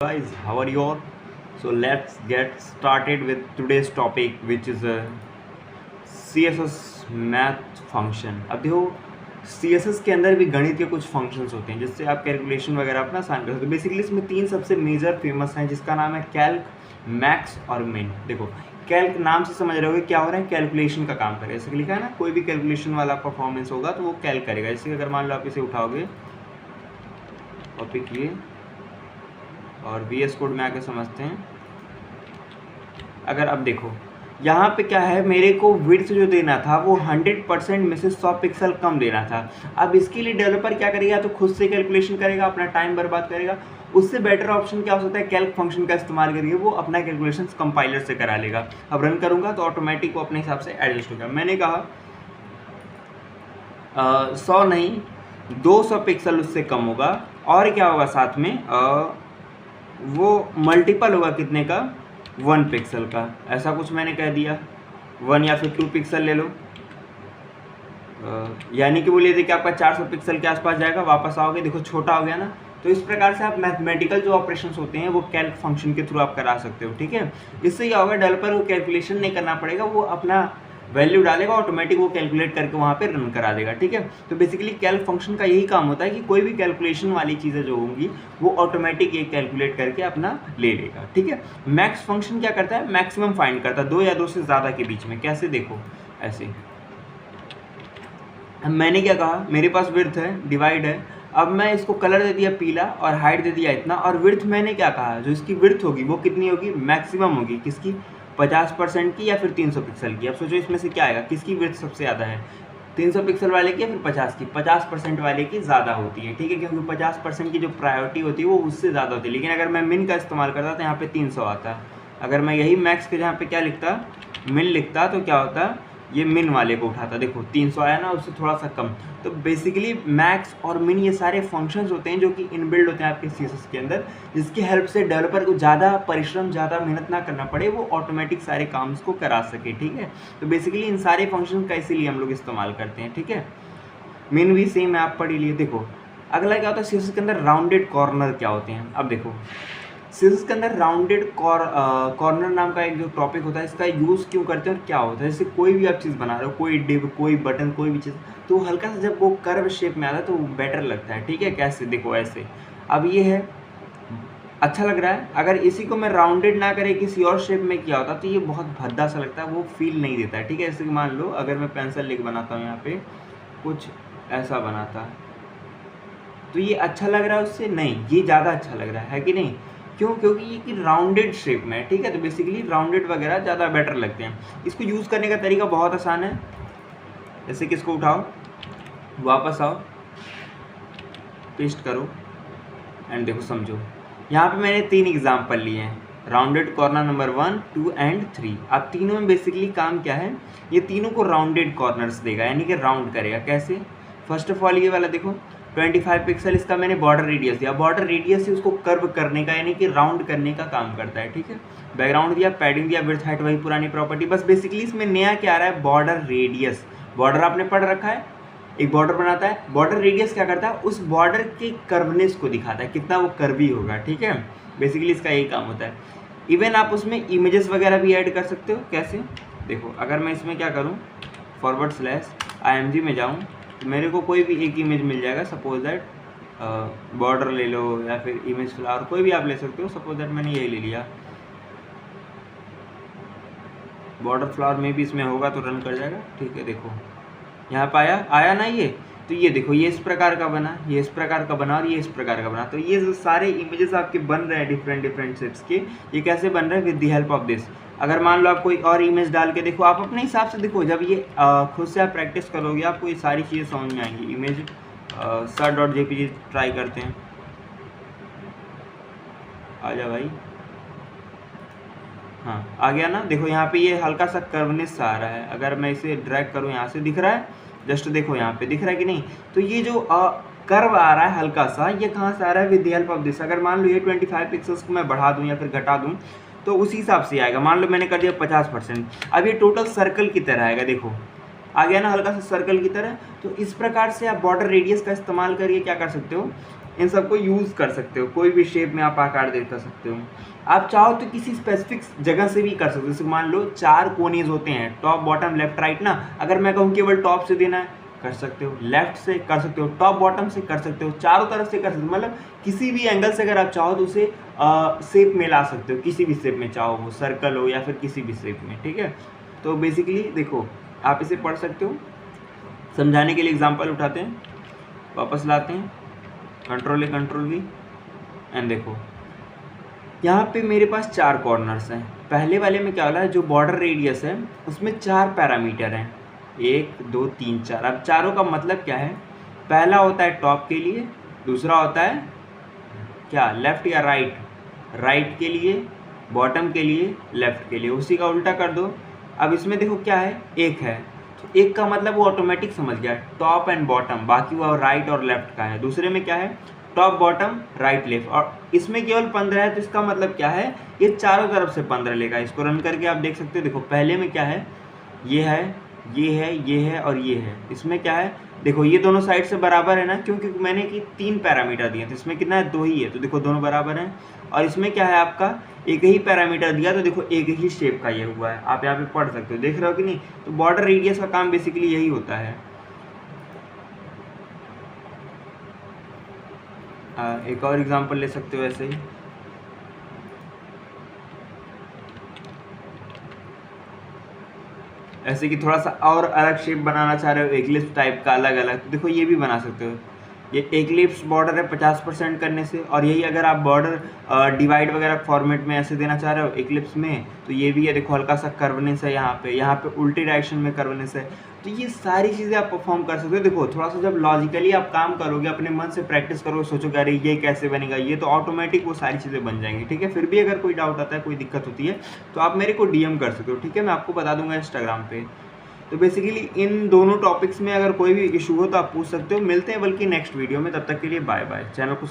Guys, how are you all? So let's get started with today's topic, which is a CSS math function. अब देखो, CSS के अंदर भी गणित के कुछ फंक्शंस होते हैं जिससे आप कैलकुलेशन वगैरह अपना आसान कर सकते हो। बेसिकली इसमें तीन सबसे मेजर फेमस हैं, जिसका नाम है कैल्क, मैक्स और मिन। देखो, कैल्क नाम से समझ रहे हो क्या हो रहा है, कैलकुलेशन का काम करेगा। जैसे लिखा है ना, कोई भी कैलकुलेशन वाला परफॉर्मेंस होगा तो वो कैल्क करेगा। जैसे अगर मान लो आप इसे उठाओगे, टॉपिक ये और VS कोड में आके समझते हैं। अगर अब देखो यहाँ पे क्या है, मेरे को विड्थ जो देना था वो 100% में से 100 पिक्सल कम देना था। अब इसके लिए डेवलपर क्या करेगा, तो खुद से कैलकुलेशन करेगा, अपना टाइम बर्बाद करेगा। उससे बेटर ऑप्शन क्या हो सकता है, कैल्क फंक्शन का इस्तेमाल करके वो अपना कैलकुलेशन कंपाइलर से करा लेगा। अब रन करूँगा तो ऑटोमेटिक वो अपने हिसाब से एडजस्ट होगा। मैंने कहा 100 नहीं, 200 पिक्सल उससे कम होगा। और क्या होगा साथ में, वो मल्टीपल होगा कितने का, 1 पिक्सल का। ऐसा कुछ मैंने कह दिया, 1 या फिर 2 पिक्सल ले लो। यानी कि बोलिए कि आपका 400 पिक्सल के आसपास जाएगा। वापस आओगे, देखो छोटा हो गया ना। तो इस प्रकार से आप मैथमेटिकल जो ऑपरेशंस होते हैं वो कैल्क फंक्शन के थ्रू आप करा सकते हो। ठीक है, इससे क्या होगा, डेवलपर को कैलकुलेशन नहीं करना पड़ेगा, वो अपना वैल्यू डालेगा, ऑटोमेटिक वो कैलकुलेट करके वहाँ पे रन करा देगा। ठीक है, तो बेसिकली कैल्क फंक्शन का यही काम होता है कि कोई भी कैलकुलेशन वाली चीज़ें जो होंगी वो ऑटोमेटिक ये कैलकुलेट करके अपना ले लेगा। ठीक है, मैक्स फंक्शन क्या करता है, मैक्सिमम फाइंड करता है, 2 या 2 से ज़्यादा के बीच में। कैसे, देखो ऐसे। अब मैंने क्या कहा, मेरे पास विड्थ है, डिवाइड है। अब मैं इसको कलर दे दिया पीला और हाइट दे दिया इतना। और विड्थ मैंने क्या कहा, जो इसकी विड्थ होगी वो कितनी होगी, मैक्सिमम होगी। किसकी, 50% की या फिर 300 पिक्सल की। अब सोचो इसमें से क्या आएगा, किसकी विड्थ सबसे ज़्यादा है, 300 पिक्सल वाले की या फिर 50 की। 50% वाले की ज़्यादा होती है। ठीक है, क्योंकि 50% की जो प्रायोरिटी होती है वो उससे ज़्यादा होती है। लेकिन अगर मैं मिन का इस्तेमाल करता तो यहाँ पे 300 आता। अगर मैं यही मैक्स के जहाँ पे क्या लिखता, मिन लिखता, तो क्या होता, ये मिन वाले को उठाता। देखो 300 आया ना, उससे थोड़ा सा कम। तो बेसिकली मैक्स और मिन ये सारे फंक्शंस होते हैं जो कि इनबिल्ड होते हैं आपके CSS के अंदर, जिसकी हेल्प से डेवलपर को ज़्यादा परिश्रम, ज़्यादा मेहनत ना करना पड़े, वो ऑटोमेटिक सारे काम को करा सके। ठीक है, तो बेसिकली इन सारे फंक्शन का इसीलिए हम लोग इस्तेमाल करते हैं। ठीक है, मिन भी सेम है, आप पढ़ लिए। देखो अगला क्या होता है, CSS के अंदर राउंडेड कॉर्नर क्या होते हैं। अब देखो CSS के अंदर राउंडेड कॉर्नर नाम का एक जो टॉपिक होता है, इसका यूज़ क्यों करते हैं और क्या होता है। जैसे कोई भी आप चीज़ बना रहे हो, कोई डिव, कोई बटन, कोई भी चीज़, तो हल्का सा जब वो कर्व शेप में आता है तो वो बेटर लगता है। ठीक है, कैसे, देखो ऐसे। अब ये है, अच्छा लग रहा है। अगर इसी को मैं राउंडेड ना करे किसी और शेप में किया होता तो ये बहुत भद्दा सा लगता है, वो फील नहीं देता है। ठीक है, जैसे कि मान लो अगर मैं पेंसिल लिख बनाता हूँ, यहाँ पे कुछ ऐसा बनाता, तो ये अच्छा लग रहा है उससे, नहीं, ये ज़्यादा अच्छा लग रहा है कि नहीं। क्यों, क्योंकि ये कि राउंडेड शेप में है। ठीक है, तो बेसिकली राउंडेड वगैरह ज़्यादा बेटर लगते हैं। इसको यूज़ करने का तरीका बहुत आसान है। जैसे कि इसको उठाओ, वापस आओ, पेस्ट करो एंड देखो, समझो। यहाँ पे मैंने 3 एग्जाम्पल लिए हैं, राउंडेड कॉर्नर नंबर 1, 2 एंड 3। अब तीनों में बेसिकली काम क्या है, ये तीनों को राउंडेड कॉर्नर्स देगा, यानी कि राउंड करेगा। कैसे, फर्स्ट ऑफ ऑल ये वाला देखो, 25 पिक्सल इसका मैंने बॉर्डर रेडियस दिया। बॉर्डर रेडियस से उसको कर्व करने का, यानी कि राउंड करने का काम करता है। ठीक है, बैकग्राउंड दिया, पैडिंग दिया, विड्थ हाइट वही पुरानी प्रॉपर्टी। बस बेसिकली इसमें नया क्या आ रहा है, बॉर्डर रेडियस। बॉर्डर आपने पढ़ रखा है, एक बॉर्डर बनाता है, बॉर्डर रेडियस क्या करता है, उस बॉर्डर के कर्वनेस को दिखाता है, कितना वो कर्वी होगा। ठीक है, बेसिकली इसका यही काम होता है। इवन आप उसमें इमेजेस वगैरह भी ऐड कर सकते हो। कैसे, देखो अगर मैं इसमें क्या करूँ, /IMG में जाऊँ तो मेरे को कोई भी एक इमेज मिल जाएगा। सपोज दैट बॉर्डर ले लो या फिर इमेज फ्लावर, कोई भी आप ले सकते हो। सपोज दैट मैंने यही ले लिया, बॉर्डर फ्लावर में भी इसमें होगा तो रन कर जाएगा। ठीक है, देखो यहाँ पे आया ना ये, तो ये देखो, ये इस प्रकार का बना, ये इस प्रकार का बना और ये इस प्रकार का बना। तो ये जो सारे इमेजेस आपके बन रहे हैं डिफरेंट शेप्स के, ये कैसे बन रहे हैं, with the help of this. अगर मान लो आप कोई और इमेज डाल के देखो, आप अपने हिसाब से देखो, जब ये खुद से आप प्रैक्टिस करोगे आपको ये सारी चीज़ें समझ में आएंगी। इमेज sir.jpg ट्राई करते हैं, आ जा भाई। हाँ, आ गया ना। देखो यहाँ पे ये हल्का सा कर्वनेस सा आ रहा है। अगर मैं इसे ड्रैग करूँ, यहाँ से दिख रहा है, जस्ट देखो यहाँ पे दिख रहा है कि नहीं। तो ये जो कर्व आ रहा है हल्का सा, ये कहाँ से आ रहा है, with the help of this. अगर मान लो ये 25 पिक्सल्स को मैं बढ़ा दूँ या फिर घटा दूँ तो उसी हिसाब से आएगा। मान लो मैंने कर दिया 50%, अब ये टोटल सर्कल की तरह आएगा। देखो आ गया ना, हल्का सा सर्कल की तरह। तो इस प्रकार से आप बॉर्डर रेडियस का इस्तेमाल करके क्या कर सकते हो, इन सबको यूज़ कर सकते हो, कोई भी शेप में आप आकार दे कर सकते हो। आप चाहो तो किसी स्पेसिफिक जगह से भी कर सकते हो, जैसे मान लो 4 कोनीज होते हैं, टॉप बॉटम लेफ्ट राइट ना, अगर मैं कहूँ केवल टॉप से देना है कर सकते हो, लेफ्ट से कर सकते हो, टॉप बॉटम से कर सकते हो, चारों तरफ से कर सकते हो, मतलब किसी भी एंगल से अगर आप चाहो तो उसे शेप में ला सकते हो, किसी भी शेप में चाहो, वो सर्कल हो या फिर किसी भी शेप में, ठीक है। तो बेसिकली देखो आप इसे पढ़ सकते हो। समझाने के लिए एग्जांपल उठाते हैं, वापस लाते हैं, control A control we, and देखो यहाँ पे मेरे पास 4 कॉर्नर्स हैं। पहले वाले में क्या हो रहा है, जो बॉर्डर रेडियस है उसमें 4 पैरामीटर हैं, 1 2 3 4। अब चारों का मतलब क्या है, पहला होता है टॉप के लिए, दूसरा होता है क्या लेफ़्ट या राइट के लिए, बॉटम के लिए, लेफ़्ट के लिए, उसी का उल्टा कर दो। अब इसमें देखो क्या है, एक है, तो एक का मतलब वो ऑटोमेटिक समझ गया, टॉप एंड बॉटम, बाकी वो राइट और लेफ्ट का है। दूसरे में क्या है, टॉप बॉटम राइट लेफ्ट, और इसमें केवल 15 है, तो इसका मतलब क्या है, ये चारों तरफ से 15 लेगा। इसको रन करके आप देख सकते हो। देखो पहले में क्या है, ये है, ये है, ये है और ये है। इसमें क्या है, देखो ये दोनों साइड से बराबर है ना, क्योंकि मैंने कि 3 पैरामीटर दिए, तो इसमें कितना है, 2 ही है, तो देखो दोनों बराबर हैं। और इसमें क्या है, आपका एक ही पैरामीटर दिया, तो देखो एक ही शेप का ये हुआ है। आप यहाँ पे पढ़ सकते हो, देख रहे हो कि नहीं। तो बॉर्डर रेडियस का काम बेसिकली यही होता है। एक और एग्जांपल ले सकते हो ऐसे ही, ऐसे कि थोड़ा सा और अलग शेप बनाना चाह रहे हो, एक्लिप्स टाइप का अलग अलग, तो देखो ये भी बना सकते हो। ये एक्लिप्स बॉर्डर है 50% करने से, और यही अगर आप बॉर्डर डिवाइड वगैरह फॉर्मेट में ऐसे देना चाह रहे हो एक्लिप्स में, तो ये भी है। देखो हल्का सा कर्वनेस है यहाँ पे उल्टी डायरेक्शन में कर्वनेस है। तो ये सारी चीज़ें आप परफॉर्म कर सकते हो। देखो थोड़ा सा जब लॉजिकली आप काम करोगे, अपने मन से प्रैक्टिस करोगे, सोचोगे अरे ये कैसे बनेगा, ये तो ऑटोमेटिक वो सारी चीज़ें बन जाएंगी, ठीक है। फिर भी अगर कोई डाउट आता है, कोई दिक्कत होती है, तो आप मेरे को DM कर सकते हो, ठीक है। मैं आपको बता दूंगा इंस्टाग्राम पे। तो बेसिकली इन दोनों टॉपिक्स में अगर कोई भी इशू हो तो आप पूछ सकते हो। मिलते हैं बल्कि नेक्स्ट वीडियो में, तब तक के लिए बाय बाय। चैनल को